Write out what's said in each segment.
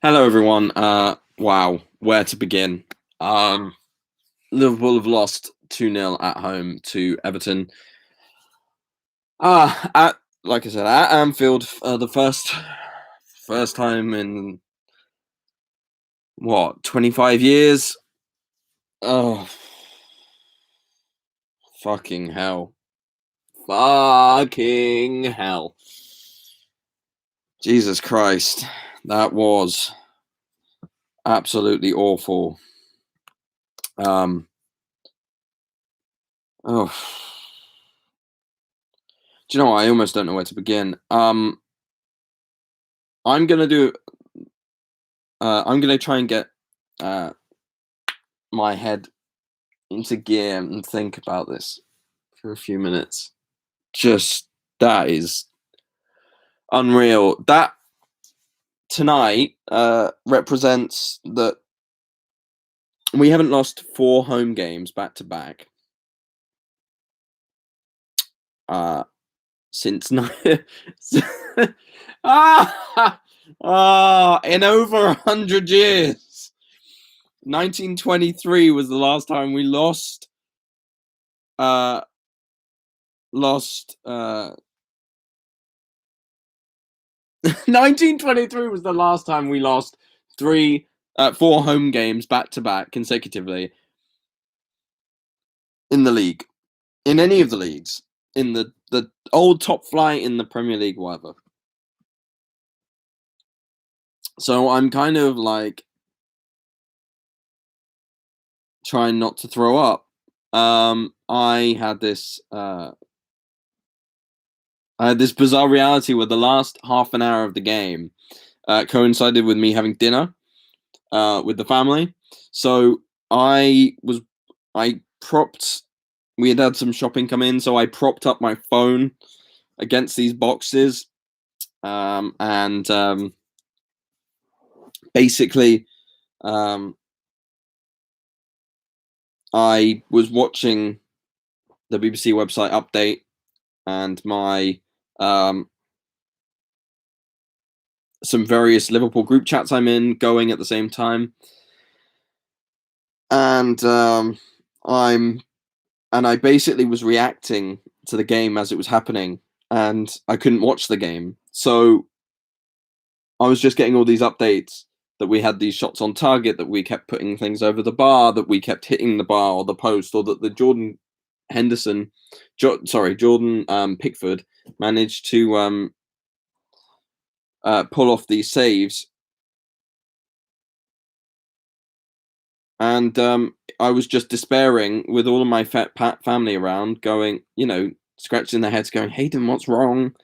Hello, everyone. Wow, where to begin? Liverpool have lost 2-0 at home to Everton. At like I said, at Anfield, the first time in what 25 years. Oh, fucking hell! Fucking hell! Jesus Christ, that was absolutely awful. Oh. Do you know what? I almost don't know where to begin. I'm gonna do. I'm gonna try and get uh, my head into gear and think about this for a few minutes. Just that is unreal. That tonight represents that we haven't lost 4 home games back to back since in over 100 years. 1923 was the last time we lost. Lost 1923 was the last time we lost 4 home games back to back consecutively in the league, in any of the leagues, in the old top flight, in the Premier League, whatever. So I'm kind of like trying not to throw up. I had this bizarre reality where the last half an hour of the game coincided with me having dinner with the family. So I propped. We had some shopping come in, so I propped up my phone against these boxes, and basically, I was watching the BBC website update and my some various Liverpool group chats I'm in going at the same time, and I basically was reacting to the game as it was happening, and I couldn't watch the game, so I was just getting all these updates that we had these shots on target, that we kept putting things over the bar, that we kept hitting the bar or the post, or that the Jordan Pickford managed to pull off these saves. And I was just despairing with all of my family around, going, scratching their heads, going, "Hayden, what's wrong?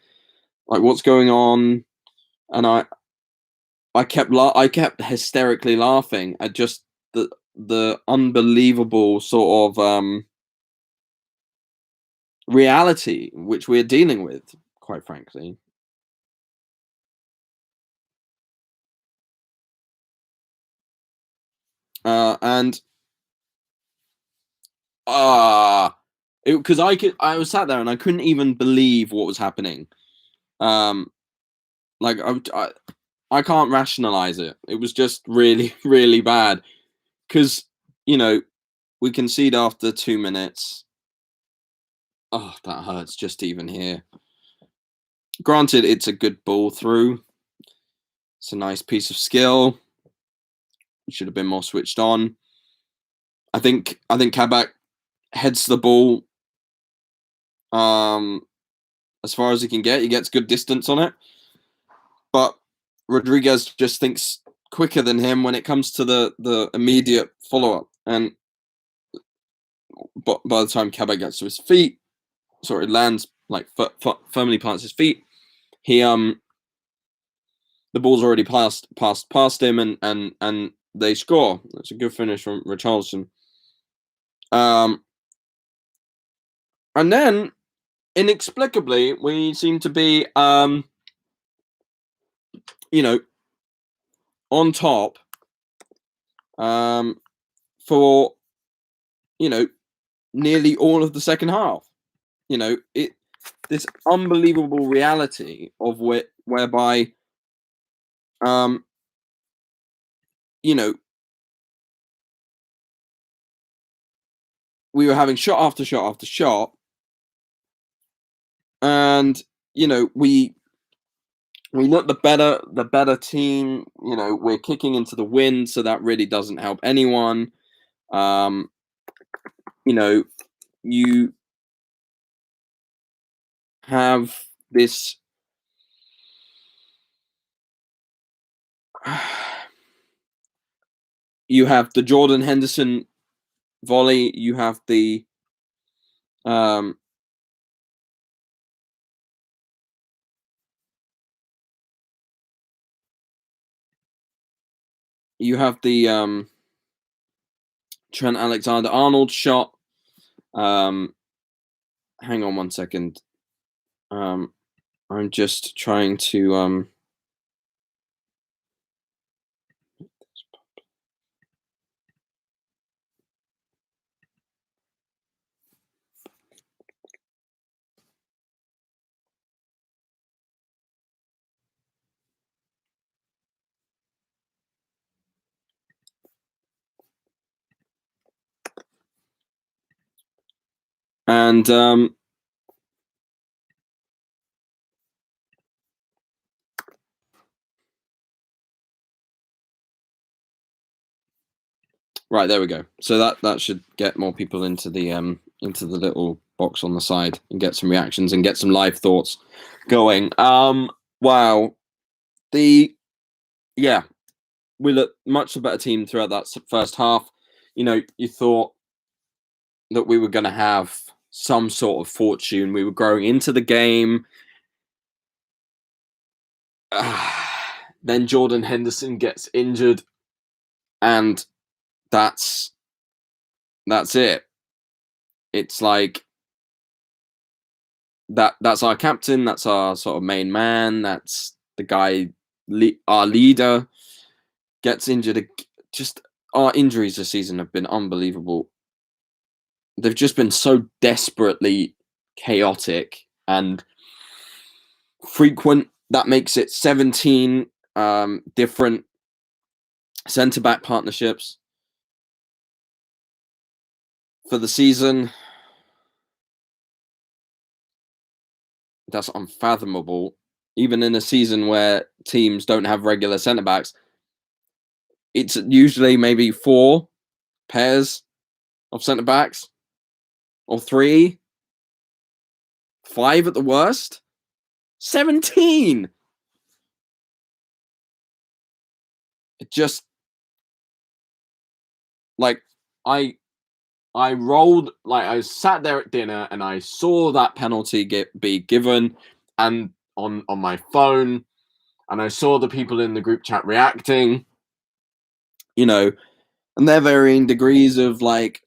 Like, what's going on?" And I kept hysterically laughing at just the unbelievable sort of reality which we're dealing with, quite frankly. And because I was sat there and I couldn't even believe what was happening. Um, like I can't rationalize it. It was just really, really bad. Because we concede after 2 minutes. Oh, that hurts just even here. Granted, it's a good ball through. It's a nice piece of skill. It should have been more switched on. I think Kabak heads the ball as far as he can get. He gets good distance on it, but Rodriguez just thinks quicker than him when it comes to the immediate follow up. And but by the time Kabak gets to his feet, lands like firmly plants his feet. He the ball's already passed him, and they score. That's a good finish from Richarlison. And then inexplicably, we seem to be on top for nearly all of the second half. This unbelievable reality of whereby you know, we were having shot after shot after shot, and we look the better team. We're kicking into the wind, so that really doesn't help anyone. Um, you have this you have the Jordan Henderson volley, you have the um you have the Trent Alexander-Arnold shot. Hang on one second. I'm just trying to and right, there we go. So that should get more people into the little box on the side and get some reactions and get some live thoughts going. Wow. Yeah, we looked much a better team throughout that first half. You thought that we were going to have some sort of fortune. We were growing into the game. Then Jordan Henderson gets injured, and that's it. It's like that's our captain, that's our sort of main man, that's the guy, our leader, gets injured. Just our injuries this season have been unbelievable. They've just been so desperately chaotic and frequent. That makes it 17 different centre-back partnerships for the season. That's unfathomable. Even in a season where teams don't have regular centre-backs, it's usually maybe 4 pairs of centre-backs, or 3, 5 at the worst. 17! It just, like, I rolled, like, I sat there at dinner and I saw that penalty be given, and on my phone, and I saw the people in the group chat reacting, and they're varying degrees of, like,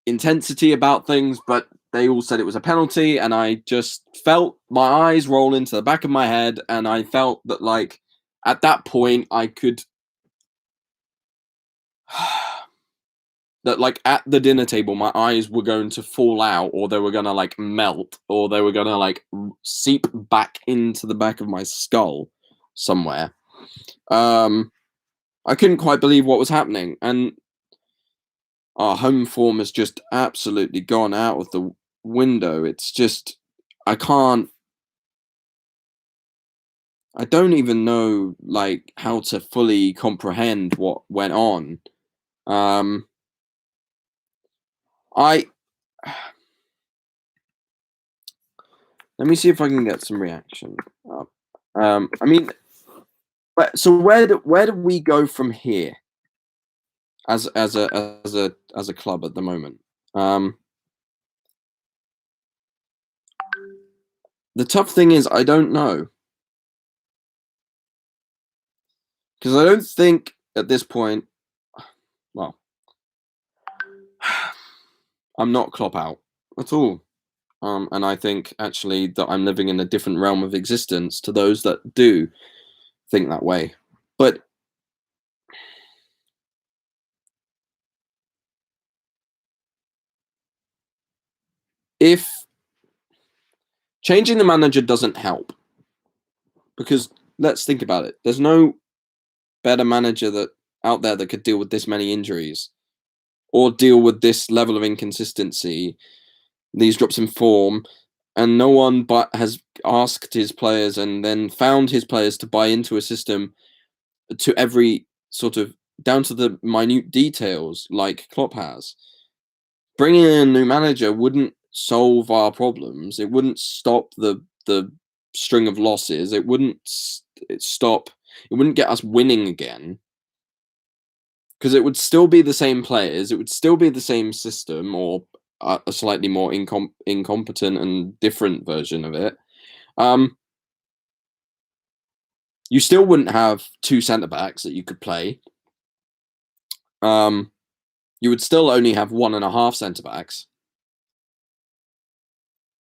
intensity about things, but they all said it was a penalty, and I just felt my eyes roll into the back of my head, and I felt that, like, at that point, I could that, like, at the dinner table, my eyes were going to fall out, or they were going to, like, melt, or they were going to, like, seep back into the back of my skull somewhere. I couldn't quite believe what was happening, and our home form has just absolutely gone out of the window. It's just, I don't even know, like, how to fully comprehend what went on. I Let me see if I can get some reaction up. I mean, so where do we go from here as a club at the moment? The tough thing is I don't know, because I don't think at this point. Well, I'm not Klopp out at all. And I think actually that I'm living in a different realm of existence to those that do think that way. But if changing the manager doesn't help, because let's think about it, there's no better manager that out there that could deal with this many injuries or deal with this level of inconsistency, these drops in form, and no one but has asked his players and then found his players to buy into a system to every sort of down to the minute details like Klopp has. Bringing in a new manager wouldn't solve our problems. It wouldn't stop the string of losses. It wouldn't stop. It wouldn't get us winning again. Because it would still be the same players. It would still be the same system, or a slightly more incompetent and different version of it. You still wouldn't have two centre backs that you could play. You would still only have 1.5 centre backs.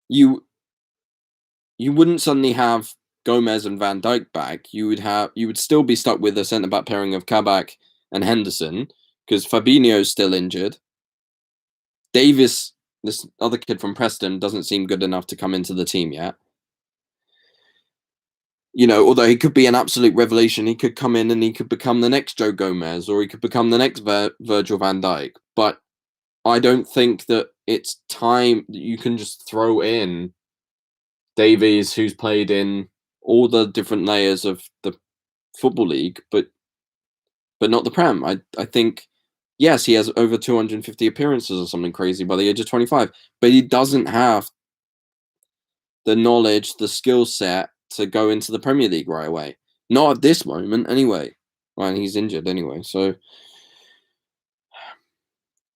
You wouldn't suddenly have Gomez and Van Dijk back. You would still be stuck with a centre back pairing of Kabak and Henderson because Fabinho's still injured. Davis, this other kid from Preston, doesn't seem good enough to come into the team yet. You know, although he could be an absolute revelation, he could come in and he could become the next Joe Gomez, or he could become the next Virgil van Dijk. But I don't think that it's time that you can just throw in Davies, who's played in all the different layers of the Football League, but not the Prem. I think, yes, he has over 250 appearances or something crazy by the age of 25, but he doesn't have the knowledge, the skill set to go into the Premier League right away. Not at this moment, anyway. Well, and he's injured anyway, so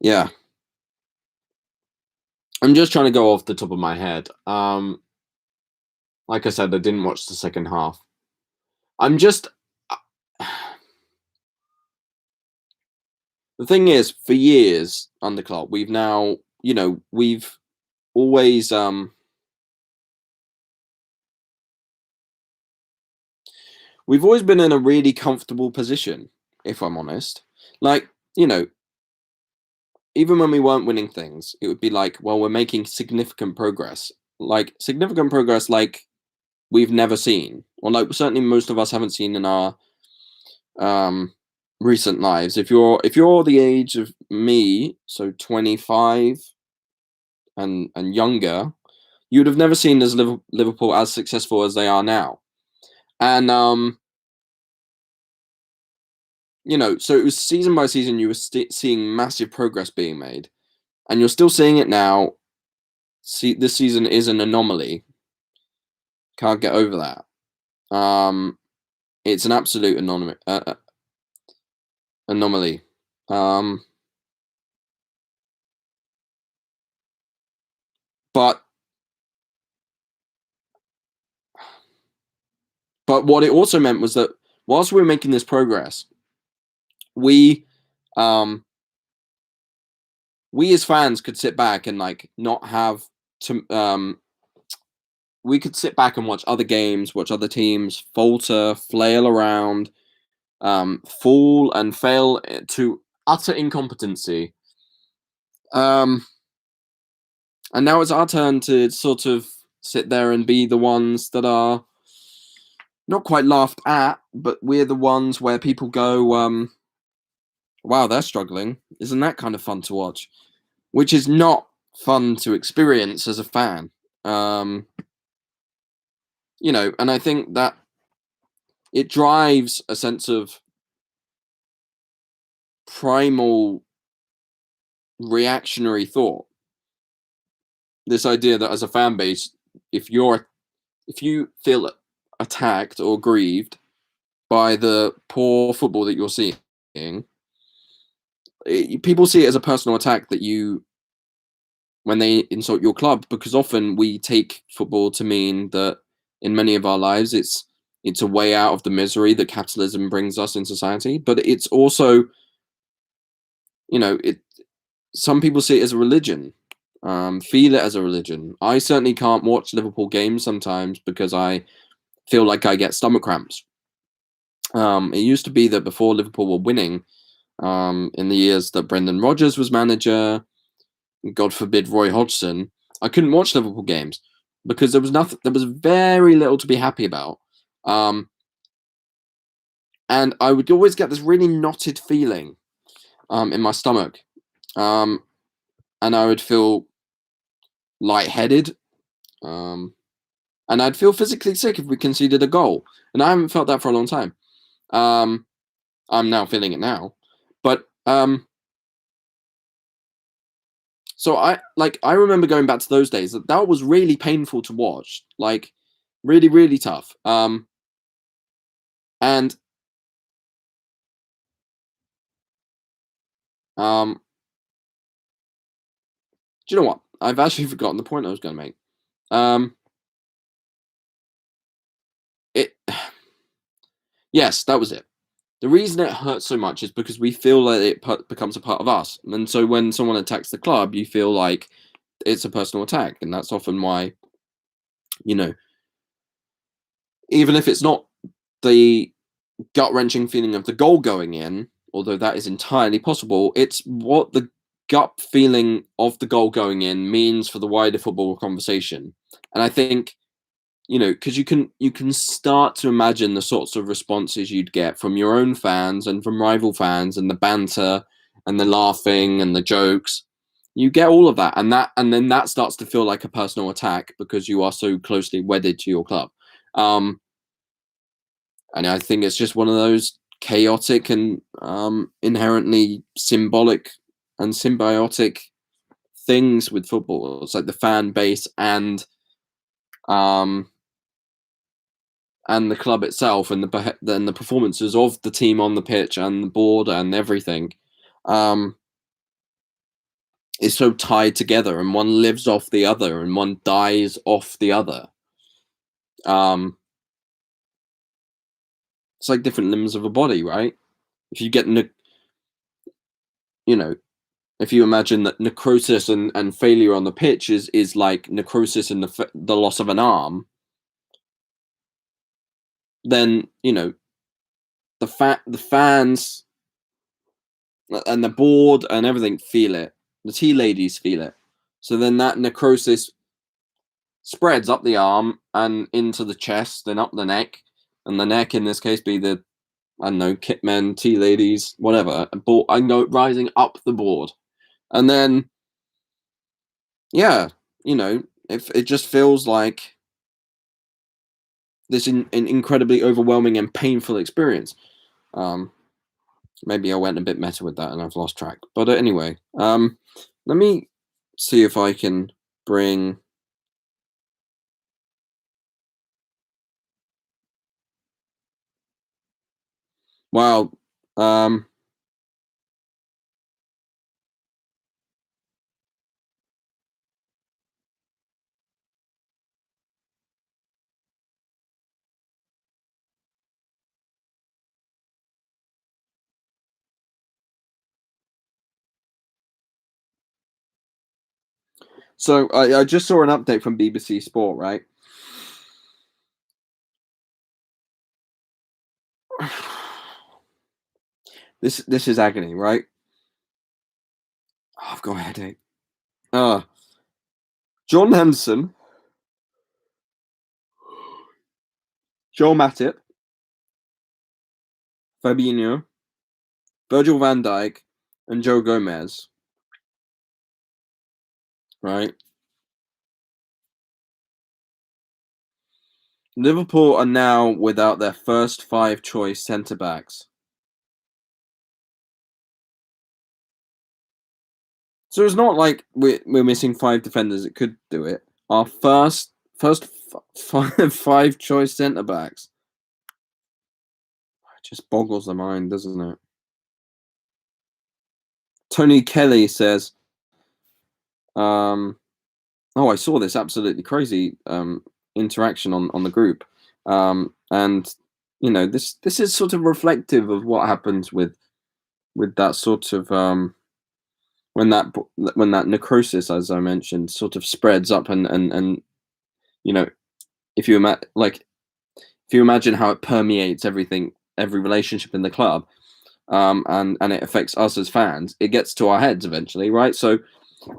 yeah. I'm just trying to go off the top of my head. Like I said, I didn't watch the second half. I'm just... The thing is, for years under Klopp, we've now, we've always... We've always been in a really comfortable position, if I'm honest. Like, even when we weren't winning things, it would be like, well, we're making significant progress. Like, significant progress like we've never seen. Or like certainly most of us haven't seen in our recent lives. If you're the age of me, so 25 and younger, you would have never seen as Liverpool as successful as they are now. And so it was season by season, you were seeing massive progress being made, and you're still seeing it now. See, this season is an anomaly. Can't get over that. It's an absolute anomaly. But what it also meant was that whilst we were making this progress, we as fans could sit back and like not have to. We could sit back and watch other games, watch other teams falter, flail around, fall and fail to utter incompetency. And now it's our turn to sort of sit there and be the ones that are not quite laughed at, but we're the ones where people go, wow, they're struggling. Isn't that kind of fun to watch? Which is not fun to experience as a fan. And I think that it drives a sense of primal reactionary thought. This idea that as a fan base, if you feel attacked or grieved by the poor football that you're seeing, people see it as a personal attack when they insult your club, because often we take football to mean that in many of our lives it's a way out of the misery that capitalism brings us in society, but it's also, some people see it as a religion, feel it as a religion. I certainly can't watch Liverpool games sometimes because I feel like I get stomach cramps. It used to be that before Liverpool were winning, in the years that Brendan Rodgers was manager, God forbid Roy Hodgson, I couldn't watch Liverpool games because there was very little to be happy about. and I would always get this really knotted feeling in my stomach, and I would feel lightheaded, and I'd feel physically sick if we conceded a goal, and I haven't felt that for a long time. I'm now feeling it now, but so I remember going back to those days. That was really painful to watch, like really really tough. And do you know what? I've actually forgotten the point I was going to make. It yes, that was it. The reason it hurts so much is because we feel like it becomes a part of us, and so when someone attacks the club, you feel like it's a personal attack, and that's often why, you know, even if it's not the gut-wrenching feeling of the goal going in, although that is entirely possible, it's what the gut feeling of the goal going in means for the wider football conversation. And I think, because you can start to imagine the sorts of responses you'd get from your own fans and from rival fans, and the banter and the laughing and the jokes. You get all of that, and then that starts to feel like a personal attack because you are so closely wedded to your club. And I think it's just one of those chaotic and inherently symbolic and symbiotic things with football. It's like the fan base um, and the club itself, and the performances of the team on the pitch and the board and everything is so tied together, and one lives off the other, and one dies off the other. Um, it's like different limbs of a body, right? If you get you know if you imagine that necrosis and failure on the pitch is like necrosis and the loss of an arm, then the fans and the board and everything feel it. The tea ladies feel it. So then that necrosis spreads up the arm and into the chest and up the neck, and the neck in this case be the, I don't know, kit men, tea ladies, whatever. I go rising up the board, and then yeah, if it just feels like this an incredibly overwhelming and painful experience. Maybe I went a bit meta with that and I've lost track. But anyway, let me see if I can bring. Wow. So I just saw an update from BBC Sport, right? This is agony, right? Oh, I've got a headache. John Henson, Joel Matip, Fabinho, Virgil van Dijk, and Joe Gomez, right? Liverpool are now without their first 5 choice centre backs. So it's not like we're missing 5 defenders that could do it. Our first five choice centre backs. It just boggles the mind, doesn't it? Tony Kelly says, "Oh, I saw this absolutely crazy interaction on the group, and this is sort of reflective of what happens with that sort of when that necrosis, as I mentioned, sort of spreads up, and if you imagine how it permeates everything, every relationship in the club, and it affects us as fans, it gets to our heads eventually, right? So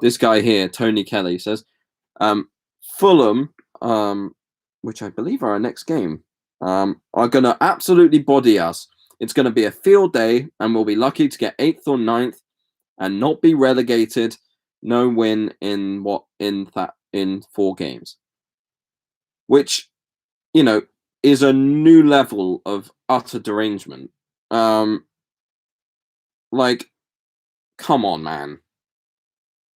this guy here, Tony Kelly, says, Fulham, which I believe are our next game, are going to absolutely body us. It's going to be a field day, and we'll be lucky to get 8th or 9th and not be relegated. No win in 4 games, which, you know, is a new level of utter derangement. Like, come on, man.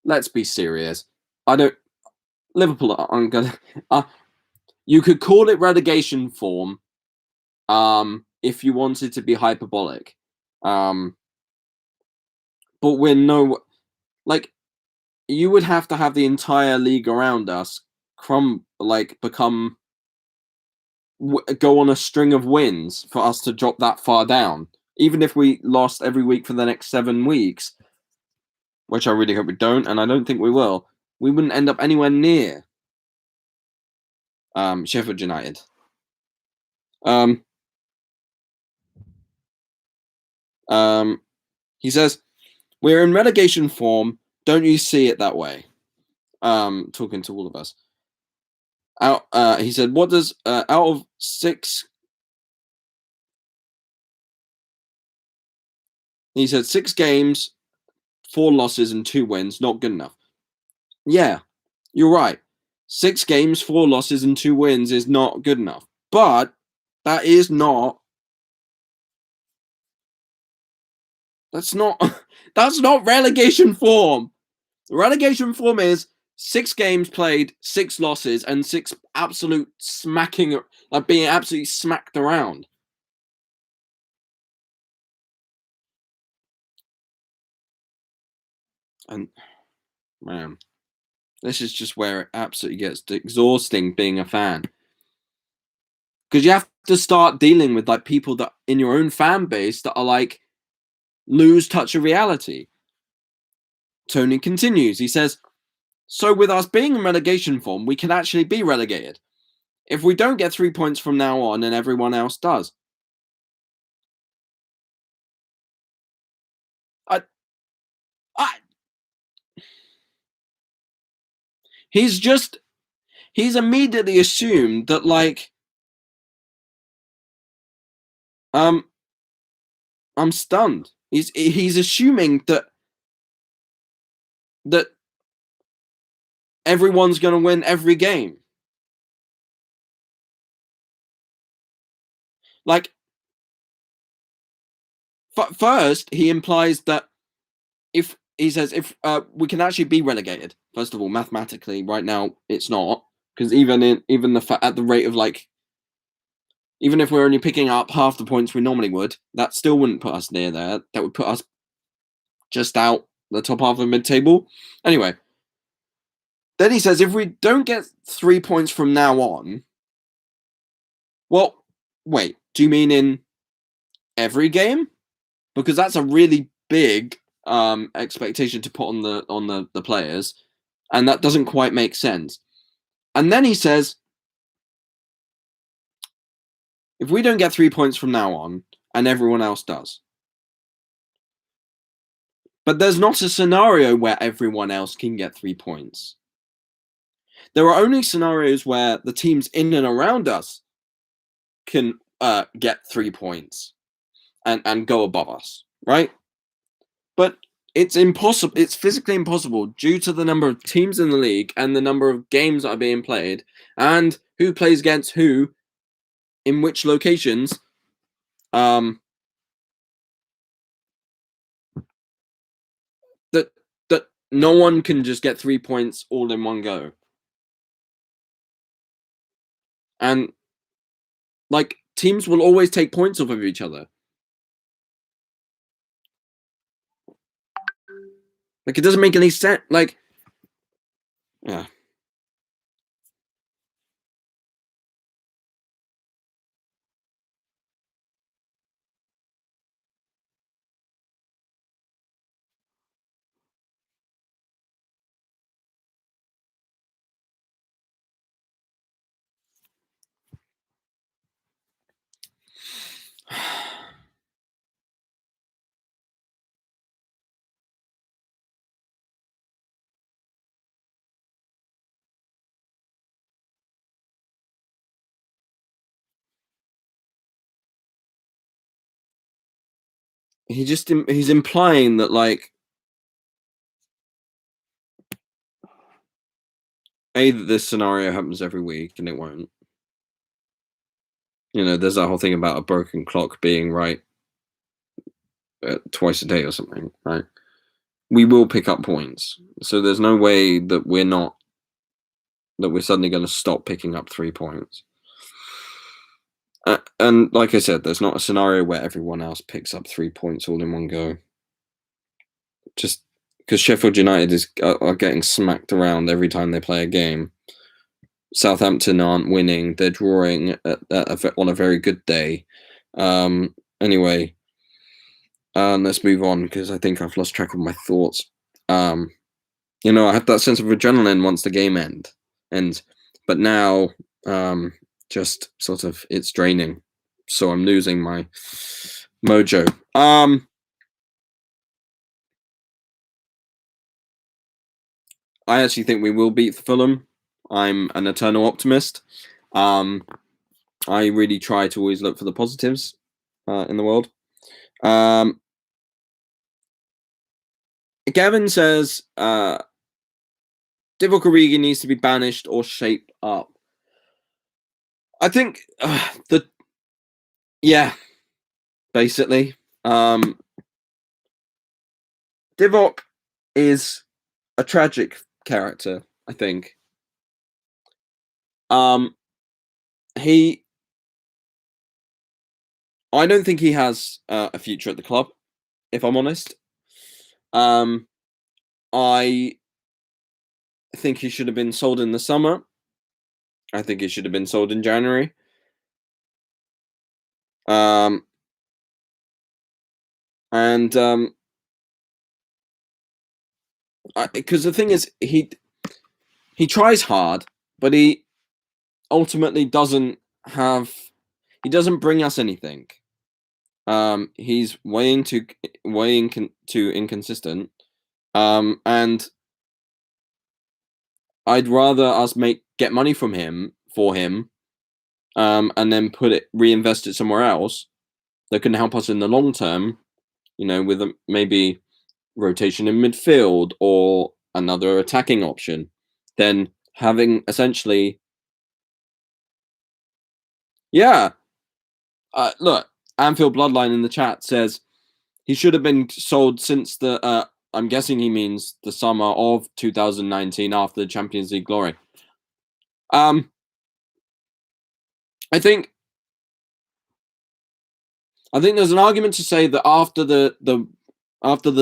Let's be serious. Liverpool aren't gonna. You could call it relegation form, if you wanted to be hyperbolic, but we're no. Like, you would have to have the entire league around us become go on a string of wins for us to drop that far down. Even if we lost every week for the next 7 weeks, which I really hope we don't, and I don't think we will, we wouldn't end up anywhere near Sheffield United. He says, we're in relegation form. Don't you see it that way? Talking to all of us. He said, what does out of 6? He said 6 games, 4 losses and 2 wins, not good enough. Yeah, you're right. 6 games, 4 losses and 2 wins is not good enough. But that is not. That's not relegation form. Relegation form is 6 games played, 6 losses, and 6 absolute smacking, like being absolutely smacked around. And man, this is just where it absolutely gets exhausting being a fan. Because you have to start dealing with like people that in your own fan base that are like lose touch of reality. Tony continues. He says, so with us being in relegation form, we can actually be relegated if we don't get 3 points from now on and everyone else does. He's immediately assumed that like I'm stunned. He's assuming that everyone's going to win every game. Like, first he implies that if he says if we can actually be relegated. First of all, mathematically, right now it's not, because at the rate of like, even if we're only picking up half the points we normally would, that still wouldn't put us near there. That would put us just out the top half of the mid-table. Anyway, then he says if we don't get 3 points from now on, well, wait, do you mean in every game? Because that's a really big expectation to put on the players, and that doesn't quite make sense. And then he says, if we don't get 3 points from now on, and everyone else does. But there's not a scenario where everyone else can get 3 points. There are only scenarios where the teams in and around us can get 3 points and go above us, right? But it's impossible. It's physically impossible due to the number of teams in the league and the number of games that are being played and who plays against who in which locations. That no one can just get 3 points all in one go. And like teams will always take points off of each other. Like, it doesn't make any sense. Like, yeah. he's implying that, like, that this scenario happens every week, and it won't. You know, there's that whole thing about a broken clock being right twice a day or something, right? We will pick up points, so there's no way that we're suddenly going to stop picking up 3 points. And like I said, there's not a scenario where everyone else picks up 3 points all in one go. Just because Sheffield United are getting smacked around every time they play a game. Southampton aren't winning; they're drawing on a very good day. Anyway, let's move on because I think I've lost track of my thoughts. You know, I had that sense of adrenaline once the game ends, but now just sort of it's draining, so I'm losing my mojo. I actually think we will beat Fulham. I'm an eternal optimist. I really try to always look for the positives in the world. Gavin says Divock Origi needs to be banished or shaped up. I think basically. Divock is a tragic character, I think. I don't think he has a future at the club, if I'm honest. I think he should have been sold in the summer. I think he should have been sold in January. Because the thing is, he tries hard, but he ultimately doesn't bring us anything. He's way too inconsistent. And I'd rather us get money from him for him, and then reinvest it somewhere else that can help us in the long term. You know, with maybe rotation in midfield or another attacking option, than having essentially. Yeah. Look, Anfield Bloodline in the chat says he should have been sold since the. I'm guessing he means the summer of 2019 after the Champions League glory. I think there's an argument to say that after the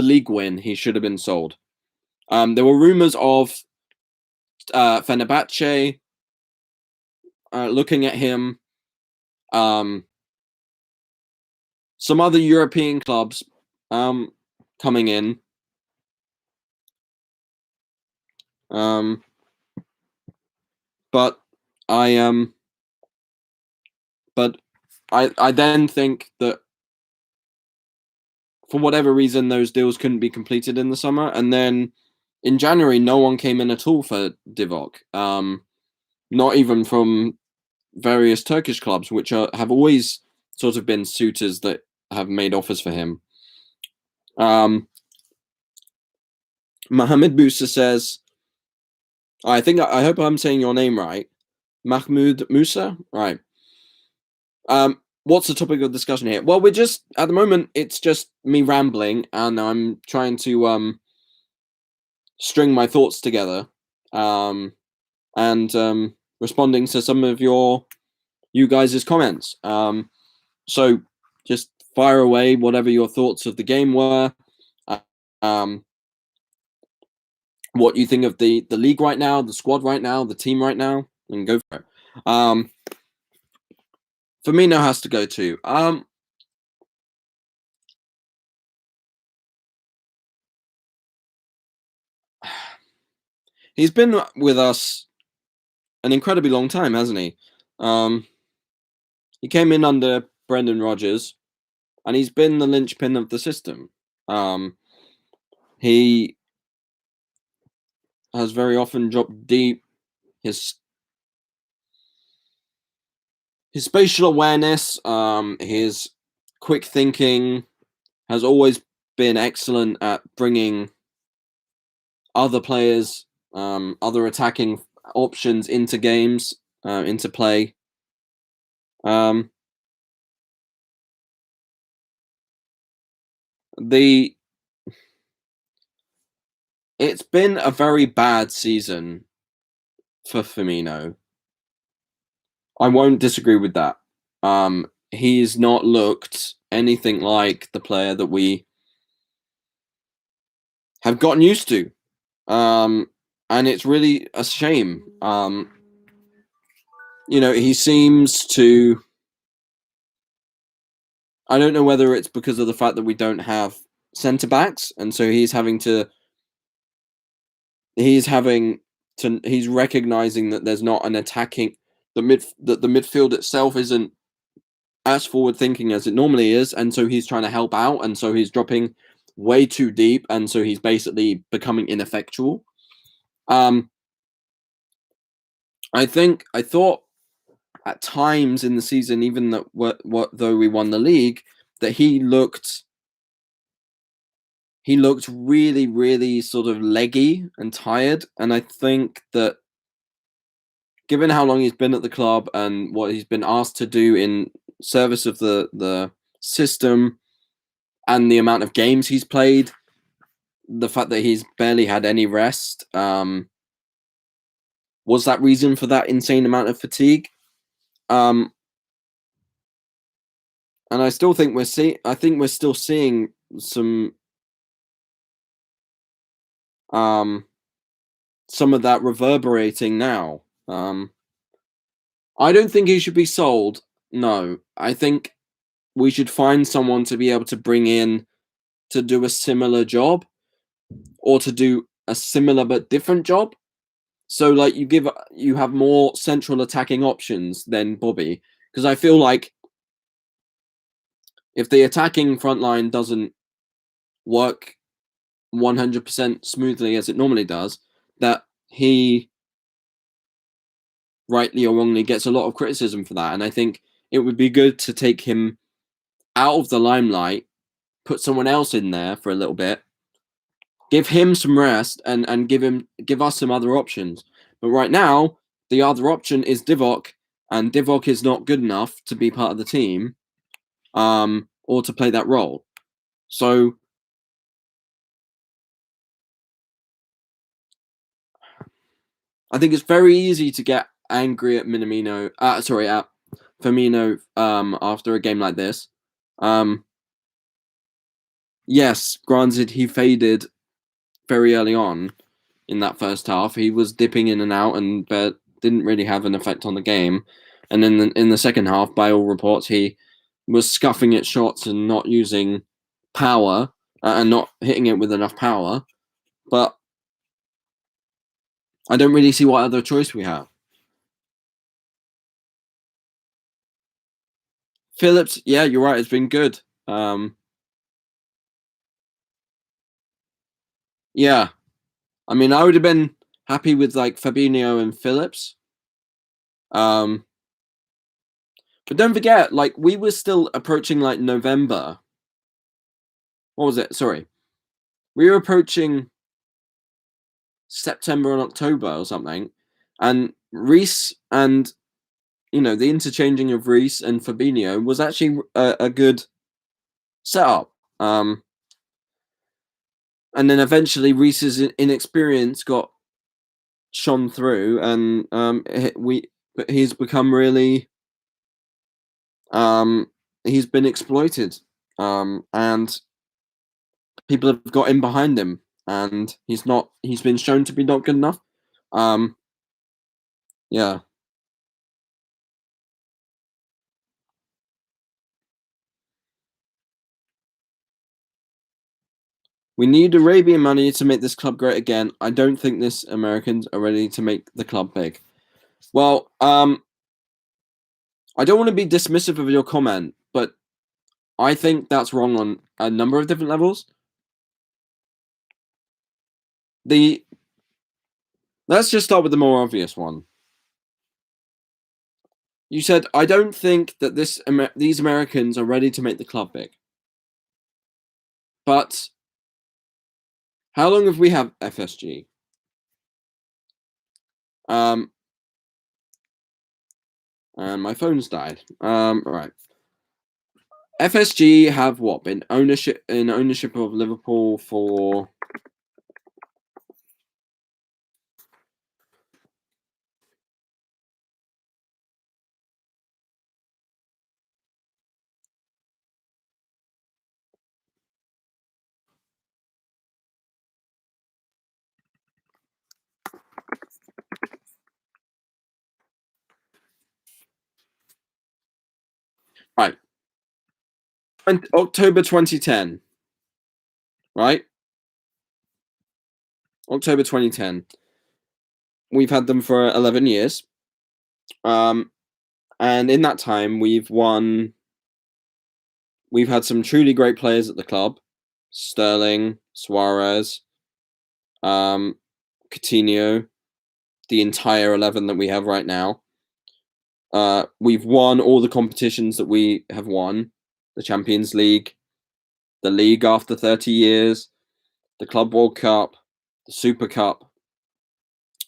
league win, he should have been sold. There were rumors of Fenerbahce looking at him. Some other European clubs coming in. But I then think that for whatever reason those deals couldn't be completed in the summer, and then in January no one came in at all for Divock. Not even from various Turkish clubs, which have always sort of been suitors that have made offers for him. Mohamed Musa says, I hope I'm saying your name right. Mahmoud Musa? Right. What's the topic of discussion here? Well, we're just, at the moment, it's just me rambling, and I'm trying to string my thoughts together, and responding to some of you guys' comments. So just fire away whatever your thoughts of the game were. What you think of the league right now, the squad right now, the team right now, and go for it. Firmino has to go too. He's been with us an incredibly long time, hasn't he? He came in under Brendan Rodgers, and he's been the linchpin of the system. He has very often dropped deep. His spatial awareness, his quick thinking has always been excellent at bringing other players, other attacking options into games, into play. Um, the It's been a very bad season for Firmino. I won't disagree with that. He's not looked anything like the player that we have gotten used to. And it's really a shame. He seems to. I don't know whether it's because of the fact that we don't have centre backs, and so he's recognizing that there's not an attacking that the midfield itself isn't as forward thinking as it normally is, and so he's trying to help out, and so he's dropping way too deep, and so he's basically becoming ineffectual. I thought at times in the season, even that though we won the league, that he looked really, really sort of leggy and tired. And I think that given how long he's been at the club and what he's been asked to do in service of the system and the amount of games he's played, the fact that he's barely had any rest, was that reason for that insane amount of fatigue. And I still think we're still seeing some of that reverberating now. I don't think he should be sold. No, I think we should find someone to be able to bring in to do a similar job, or to do a similar but different job. So like you have more central attacking options than Bobby, because I feel like if the attacking front line doesn't work 100% smoothly as it normally does, that he rightly or wrongly gets a lot of criticism for that. And I think it would be good to take him out of the limelight, put someone else in there for a little bit, give him some rest, and give us some other options. But right now, the other option is Divock, and Divock is not good enough to be part of the team, or to play that role. So I think it's very easy to get angry at at Firmino, after a game like this. Yes, granted, he faded very early on in that first half. He was dipping in and out, and didn't really have an effect on the game. And then in the second half, by all reports, he was scuffing at shots and not using power, and not hitting it with enough power. But I don't really see what other choice we have. Phillips, yeah, you're right. It's been good. Yeah, I mean, I would have been happy with like Fabinho and Phillips. But don't forget, like we were still approaching like November. What was it? Sorry, we were approaching September and October or something, and Reece and the interchanging of Reece and Fabinho was actually a good setup. And then eventually Reece's inexperience got shone through, and but he's become really he's been exploited, and people have got in behind him, and he's been shown to be not good enough. Yeah. We need Arabian money to make this club great again. I don't think this Americans are ready to make the club big. Well, I don't want to be dismissive of your comment, but I think that's wrong on a number of different levels. Let's just start with the more obvious one. You said, I don't think that these Americans are ready to make the club big. But how long have we had FSG? And my phone's died. Right. FSG have what been ownership of Liverpool for right October 2010. Right, October 2010. We've had them for 11 years. And in that time, we've had some truly great players at the club: Sterling, Suarez, Coutinho, the entire 11 that we have right now. We've won all the competitions that we have won: the Champions League, the league after 30 years, the Club World Cup, the Super Cup.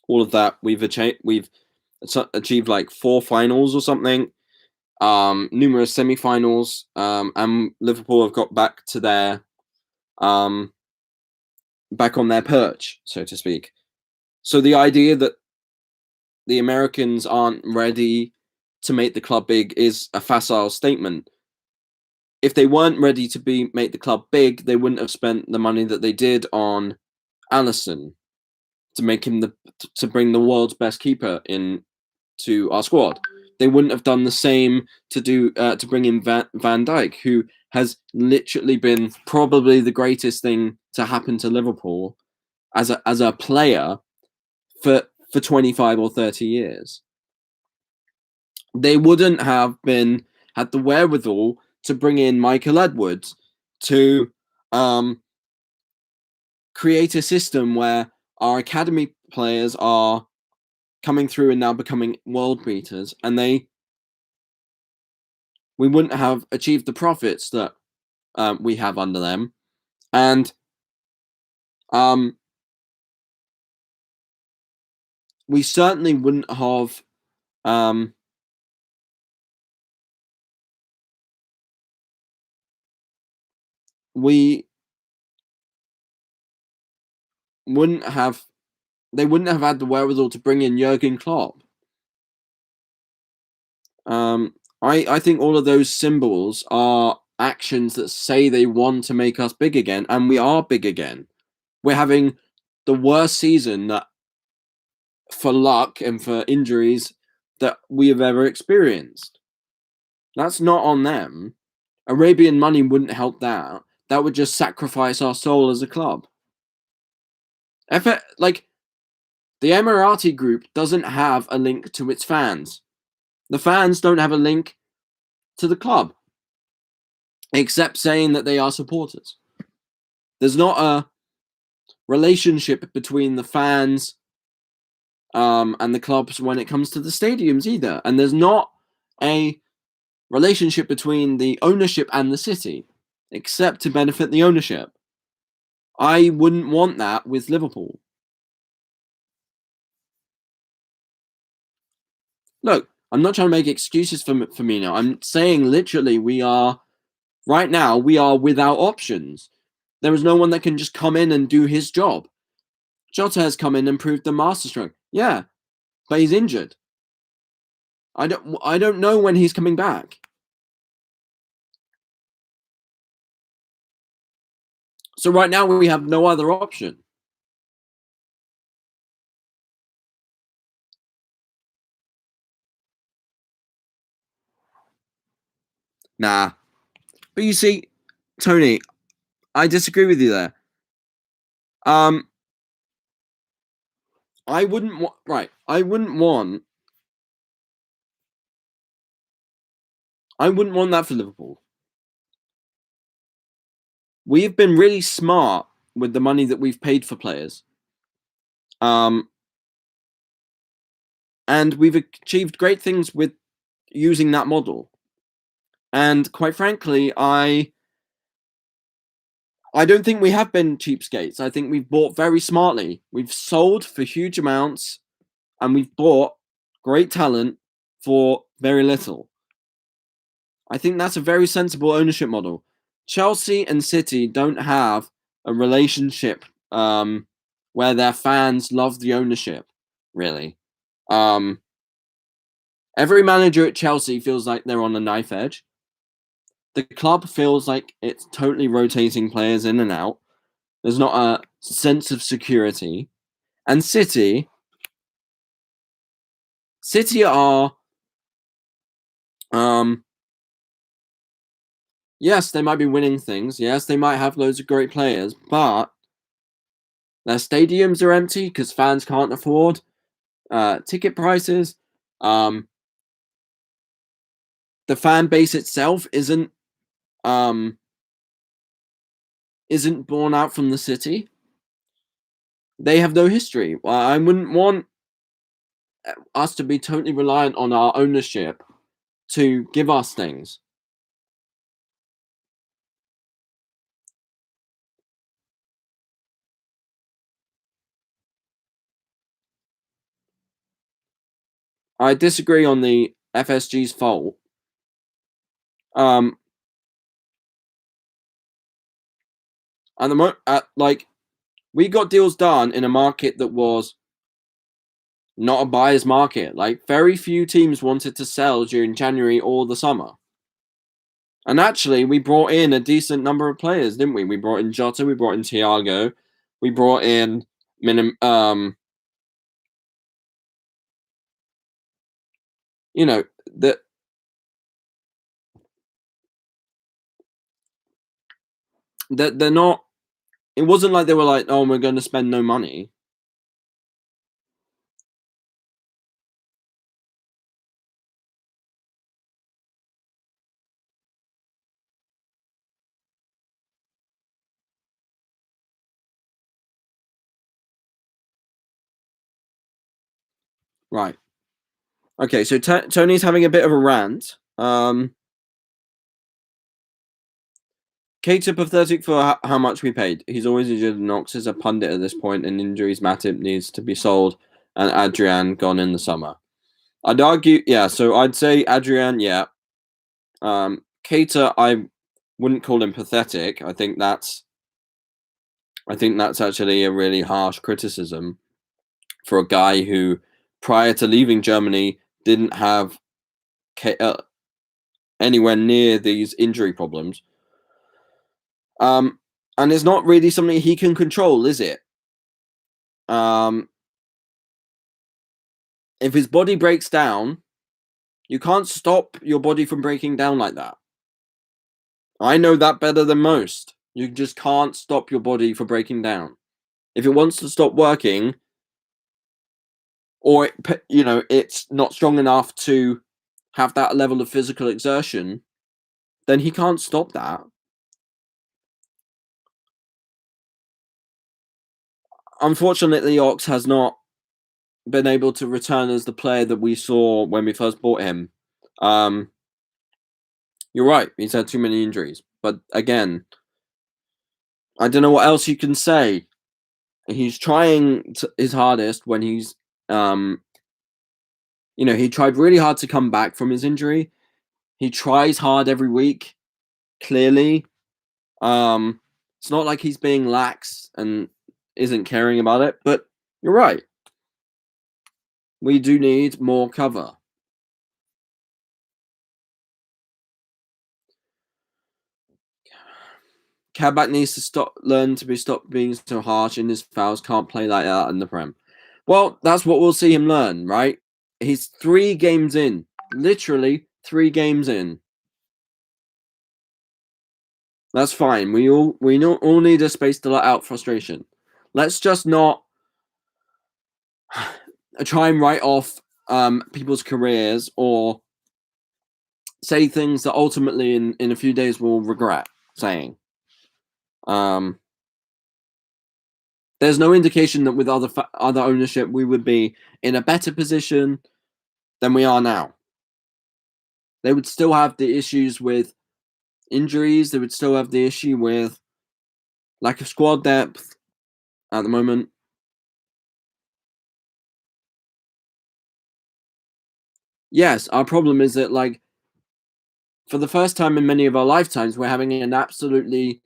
All of that we've achieved like 4 finals or something. Numerous semi-finals, and Liverpool have got back to their back on their perch, so to speak. So the idea that the Americans aren't ready to make the club big is a facile statement. If they weren't ready to make the club big, they wouldn't have spent the money that they did on Alisson to make him to bring the world's best keeper in to our squad. They wouldn't have done the same to bring in Van Dijk, who has literally been probably the greatest thing to happen to Liverpool as a player for 25 or 30 years. They wouldn't have had the wherewithal to bring in Michael Edwards to create a system where our academy players are coming through and now becoming world beaters, and we wouldn't have achieved the profits that we have under them, and we certainly wouldn't have we wouldn't have they wouldn't have had the wherewithal to bring in Jurgen Klopp. I think all of those symbols are actions that say they want to make us big again, and we are big again. We're having the worst season that, for luck and for injuries, that we have ever experienced. That's not on them. Arabian money wouldn't help that. That would just sacrifice our soul as a club. Like, the Emirati group doesn't have a link to its fans. The fans don't have a link to the club, except saying that they are supporters. There's not a relationship between the fans and the clubs when it comes to the stadiums either. And there's not a relationship between the ownership and the city, except to benefit the ownership. I wouldn't want that with Liverpool. Look, I'm not trying to make excuses for Firmino. I'm saying literally right now, we are without options. There is no one that can just come in and do his job. Jota has come in and proved the masterstroke. Yeah, but he's injured. I don't know when he's coming back. So right now we have no other option. Nah. But you see, Tony, I disagree with you there. I wouldn't want that for Liverpool. We've been really smart with the money that we've paid for players. And we've achieved great things with using that model. And quite frankly, I I don't think we have been cheapskates. I think we've bought very smartly. We've sold for huge amounts, and we've bought great talent for very little. I think that's a very sensible ownership model. Chelsea and City don't have a relationship where their fans love the ownership, really. Every manager at Chelsea feels like they're on a knife edge. The club feels like it's totally rotating players in and out. There's not a sense of security. And City are yes, they might be winning things. Yes, they might have loads of great players, but their stadiums are empty because fans can't afford ticket prices. The fan base itself isn't born out from the city. They have no history. I wouldn't want us to be totally reliant on our ownership to give us things. I disagree on the FSG's fault. At the like, we got deals done in a market that was not a buyer's market. Like, very few teams wanted to sell during January or the summer. And actually, we brought in a decent number of players, didn't we? We brought in Jota, we brought in Thiago, we brought in you know, that they're not. It wasn't like they were like, "Oh, we're going to spend no money." Right. Okay, so Tony's having a bit of a rant. Keita pathetic for how much we paid. He's always injured. Knox is a pundit at this point, and injuries. Matip needs to be sold, and Adrian gone in the summer. I'd argue, yeah. So I'd say Adrian, yeah. Keita, I wouldn't call him pathetic. I think that's actually a really harsh criticism for a guy who, prior to leaving Germany, didn't have anywhere near these injury problems. And it's not really something he can control, is it? If his body breaks down, you can't stop your body from breaking down like that. I know that better than most. You just can't stop your body from breaking down. If it wants to stop working, or it's not strong enough to have that level of physical exertion, then he can't stop that. Unfortunately, Ox has not been able to return as the player that we saw when we first bought him. You're right, he's had too many injuries. But again, I don't know what else you can say. He's trying his hardest when he's, he tried really hard to come back from his injury. He tries hard every week, clearly. It's not like he's being lax and isn't caring about it, but you're right. We do need more cover. Kabak needs to learn to stop being so harsh in his fouls. Can't play like that in the Prem. Well, that's what we'll see him learn, right? He's 3 games in. Literally 3 games in. That's fine. We all need a space to let out frustration. Let's just not try and write off people's careers or say things that ultimately in a few days we'll regret saying. There's no indication that with other ownership we would be in a better position than we are now. They would still have the issues with injuries. They would still have the issue with lack of squad depth at the moment. Yes, our problem is that, like, for the first time in many of our lifetimes, we're having an absolutely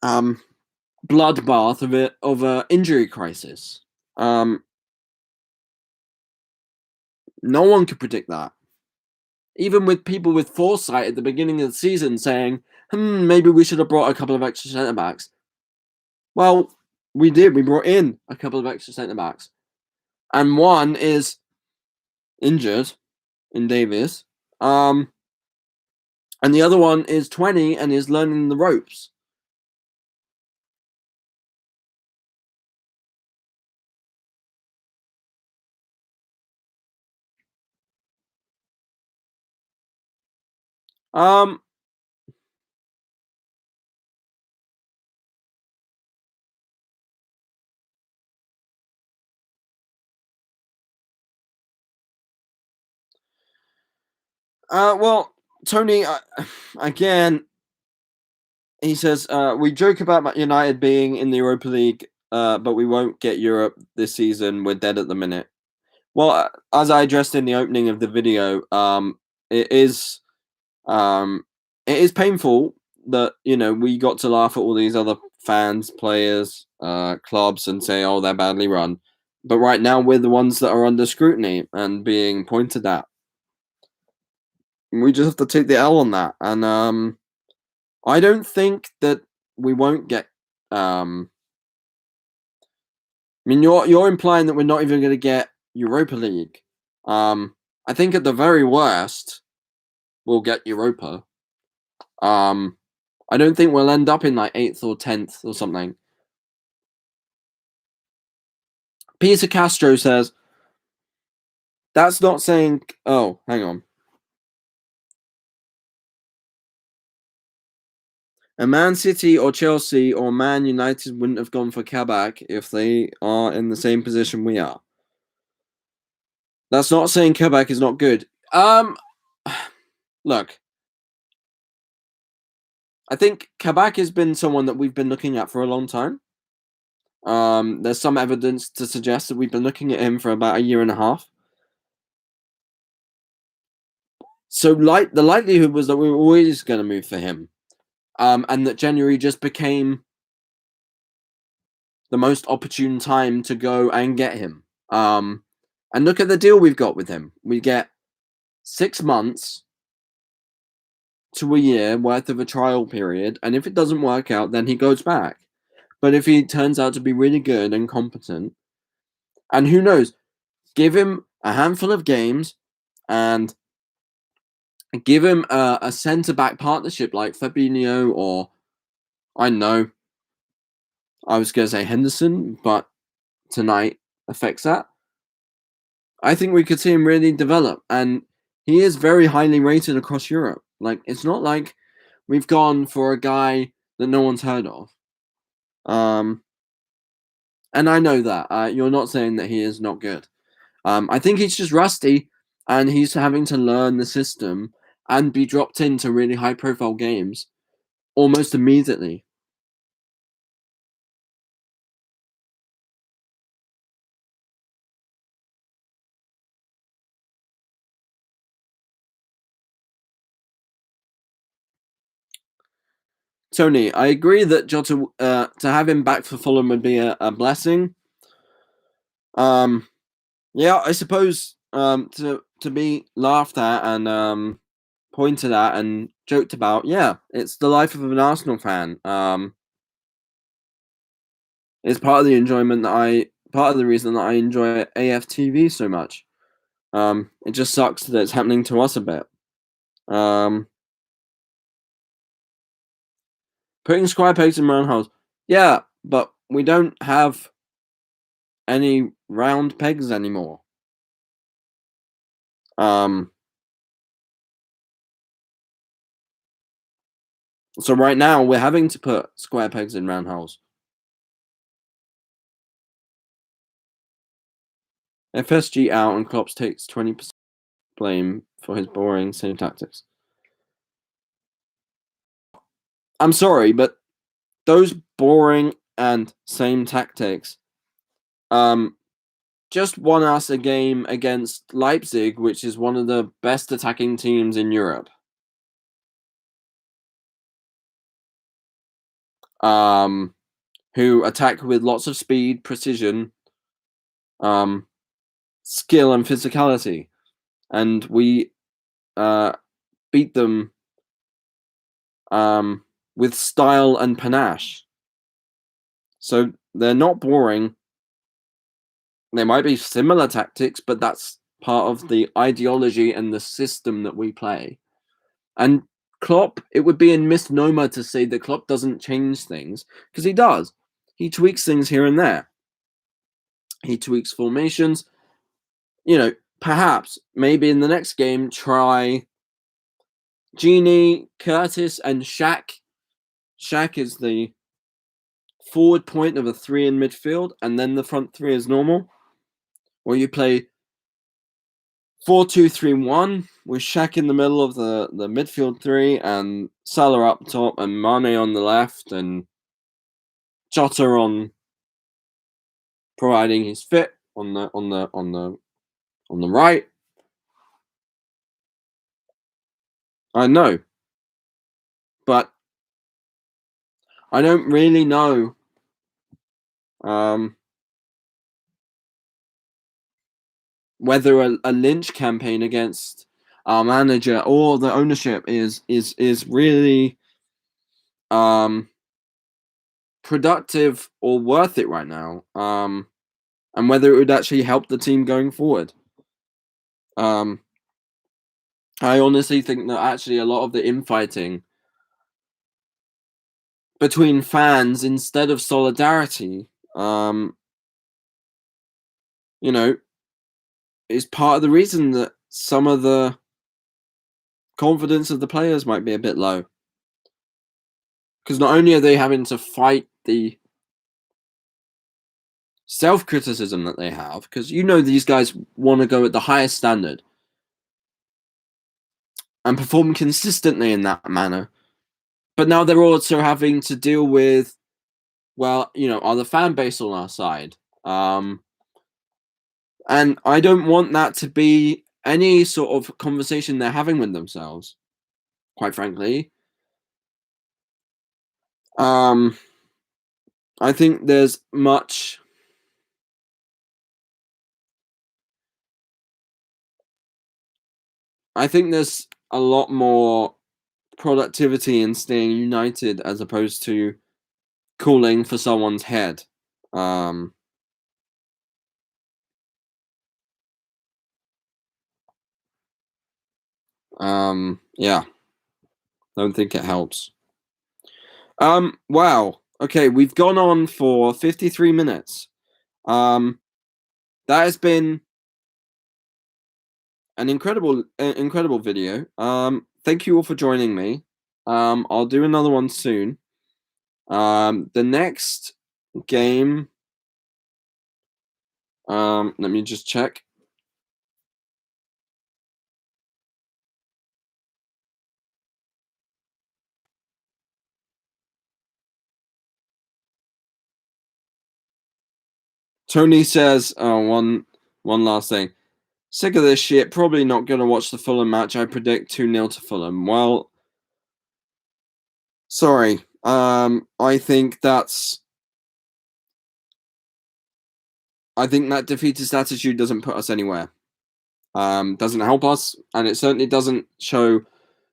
bloodbath of a injury crisis. No one could predict that. Even with people with foresight at the beginning of the season saying, maybe we should have brought a couple of extra centre backs. Well, we did. We brought in a couple of extra centre backs. And one is injured in Davis. And the other one is 20 and is learning the ropes. Well, Tony, again, he says, we joke about United being in the Europa League, but we won't get Europe this season. We're dead at the minute. Well, as I addressed in the opening of the video, it is painful that we got to laugh at all these other fans, players, clubs, and say, "Oh, they're badly run." But right now, we're the ones that are under scrutiny and being pointed at. We just have to take the L on that, and I don't think that we won't get. I mean, you're implying that we're not even going to get Europa League. I think at the very worst, we'll get Europa. I don't think we'll end up in like 8th or 10th or something. Peter Castro says, that's not saying. Oh, hang on. A Man City or Chelsea or Man United wouldn't have gone for Kabak if they are in the same position we are. That's not saying Kabak is not good. Look, I think Kabak has been someone that we've been looking at for a long time. There's some evidence to suggest that we've been looking at him for about a year and a half. So, the likelihood was that we were always going to move for him, and that January just became the most opportune time to go and get him. And look at the deal we've got with him. We get 6 months to a year worth of a trial period, and if it doesn't work out, then he goes back. But if he turns out to be really good and competent, and who knows, give him a handful of games and give him a centre-back partnership like Fabinho or, I don't know, I was going to say Henderson, but tonight affects that. I think we could see him really develop, and he is very highly rated across Europe. Like, it's not like we've gone for a guy that no one's heard of. And I know that. You're not saying that he is not good. I think he's just rusty, and he's having to learn the system and be dropped into really high-profile games almost immediately. Tony, I agree that Jota to have him back for Fulham would be a blessing. Yeah, I suppose to be laughed at and pointed at and joked about. Yeah, it's the life of an Arsenal fan. It's part of the enjoyment part of the reason that I enjoy AFTV so much. It just sucks that it's happening to us a bit. Putting square pegs in round holes. Yeah, but we don't have any round pegs anymore. So right now we're having to put square pegs in round holes. FSG out and Klopp takes 20% blame for his boring same tactics. I'm sorry, but those boring and same tactics just won us a game against Leipzig, which is one of the best attacking teams in Europe. Who attack with lots of speed, precision, skill, and physicality, and we beat them with style and panache. So they're not boring. They might be similar tactics, but that's part of the ideology and the system that we play. And Klopp, it would be a misnomer to say that Klopp doesn't change things, because he does. He tweaks things here and there. He tweaks formations. You know, perhaps, maybe in the next game, try Genie, Curtis, and Shaq. Shaq is the forward point of a three in midfield, and then the front three is normal. Or you play 4-2-3-1 with Shaq in the middle of the midfield three, and Salah up top, and Mane on the left, and Jota on, providing he's fit, on the right. I know, but I don't really know whether a lynch campaign against our manager or the ownership is really productive or worth it right now, and whether it would actually help the team going forward. I honestly think that actually a lot of the infighting between fans, instead of solidarity, you know, is part of the reason that some of the confidence of the players might be a bit low. Because not only are they having to fight the self-criticism that they have, because these guys want to go at the highest standard and perform consistently in that manner, but now they're also having to deal with, well, are the fan base on our side? And I don't want that to be any sort of conversation they're having with themselves, quite frankly. I think there's much. I think there's a lot more productivity in staying united as opposed to calling for someone's head. Yeah. Don't think it helps. Wow. Okay, we've gone on for 53 minutes. That has been an incredible video. Thank you all for joining me. I'll do another one soon. The next game, let me just check. Tony says, one last thing. Sick of this shit. Probably not going to watch the Fulham match. I predict 2-0 to Fulham. Well, sorry. I think that defeatist attitude doesn't put us anywhere. Doesn't help us, and it certainly doesn't show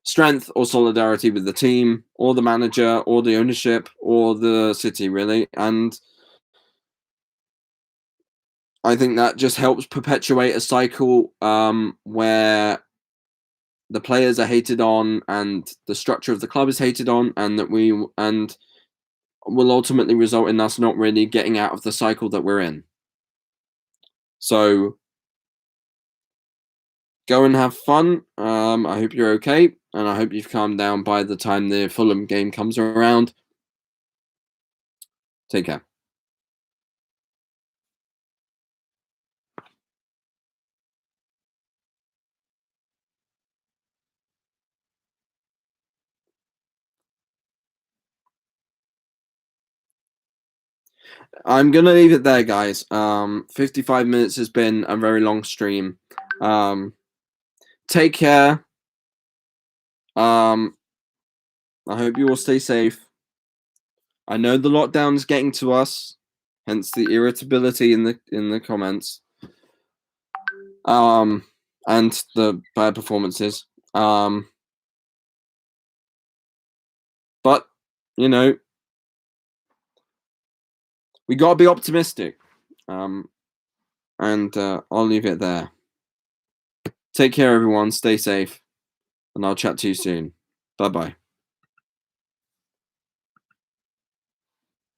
strength or solidarity with the team, or the manager, or the ownership, or the city, really. And I think that just helps perpetuate a cycle where the players are hated on, and the structure of the club is hated on, and will ultimately result in us not really getting out of the cycle that we're in. So go and have fun. I hope you're okay, and I hope you've calmed down by the time the Fulham game comes around. Take care. I'm gonna leave it there, guys. 55 minutes has been a very long stream. Take care. I hope you all stay safe. I know the lockdown is getting to us, hence the irritability in the comments. And the bad performances. But you know, we gotta be optimistic. And I'll leave it there. Take care, everyone. Stay safe, and I'll chat to you soon. Bye bye.